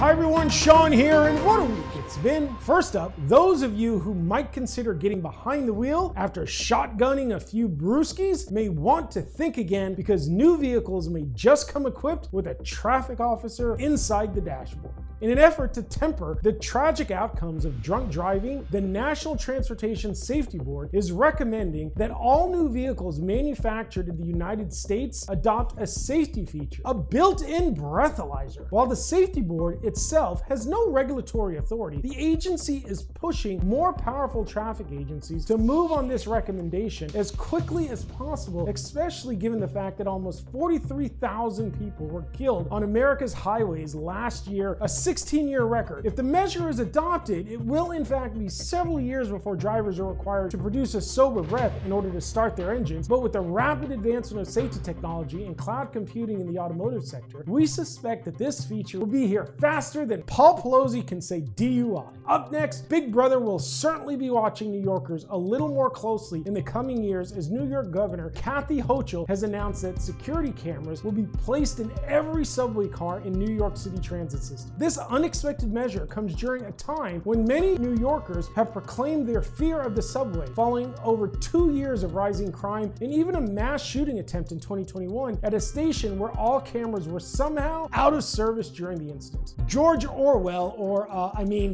Hi everyone, Sean here, and what a week it's been. First up, those of you who might consider getting behind the wheel after shotgunning a few brewskis may want to think again because new vehicles may just come equipped with a traffic officer inside the dashboard. In an effort to temper the tragic outcomes of drunk driving, the National Transportation Safety Board is recommending that all new vehicles manufactured in the United States adopt a safety feature, a built-in breathalyzer. While the Safety Board itself has no regulatory authority, the agency is pushing more powerful traffic agencies to move on this recommendation as quickly as possible, especially given the fact that almost 43,000 people were killed on America's highways last year, a 16-year record. If the measure is adopted, it will in fact be several years before drivers are required to produce a sober breath in order to start their engines. But with the rapid advancement of safety technology and cloud computing in the automotive sector, we suspect that this feature will be here faster than Paul Pelosi can say DUI. Up next, Big Brother will certainly be watching New Yorkers a little more closely in the coming years as New York Governor Kathy Hochul has announced that security cameras will be placed in every subway car in New York City transit system. This unexpected measure comes during a time when many New Yorkers have proclaimed their fear of the subway, following over 2 years of rising crime and even a mass shooting attempt in 2021 at a station where all cameras were somehow out of service during the incident. George Orwell,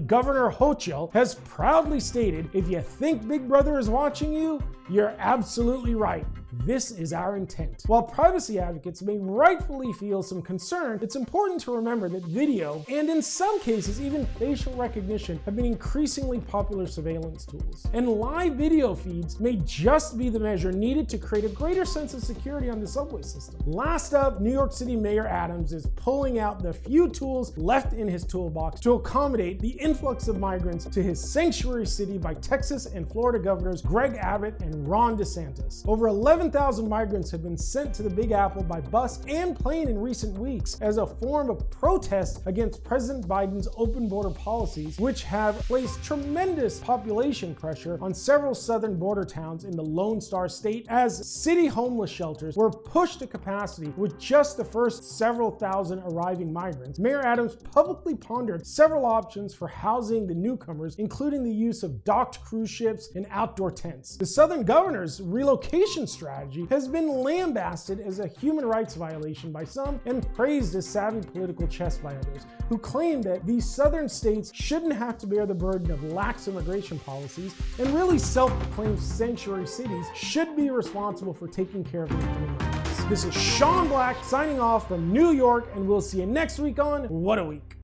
Governor Hochul, has proudly stated, "If you think Big Brother is watching you, you're absolutely right. This is our intent." While privacy advocates may rightfully feel some concern, it's important to remember that video, and in some cases even facial recognition, have been increasingly popular surveillance tools. And live video feeds may just be the measure needed to create a greater sense of security on the subway system. Last up, New York City Mayor Adams is pulling out the few tools left in his toolbox to accommodate the influx of migrants to his sanctuary city by Texas and Florida governors Greg Abbott and Ron DeSantis. Over 11,000 migrants have been sent to the Big Apple by bus and plane in recent weeks as a form of protest against President Biden's open border policies, which have placed tremendous population pressure on several southern border towns in the Lone Star State as city homeless shelters were pushed to capacity with just the first several thousand arriving migrants. Mayor Adams publicly pondered several options for housing the newcomers, including the use of docked cruise ships and outdoor tents. The Southern governor's relocation strategy has been lambasted as a human rights violation by some and praised as savvy political chess by others, who claim that these southern states shouldn't have to bear the burden of lax immigration policies, and really self-proclaimed sanctuary cities should be responsible for taking care of their own migrants. This is Sean Black signing off from New York, and we'll see you next week on What a Week.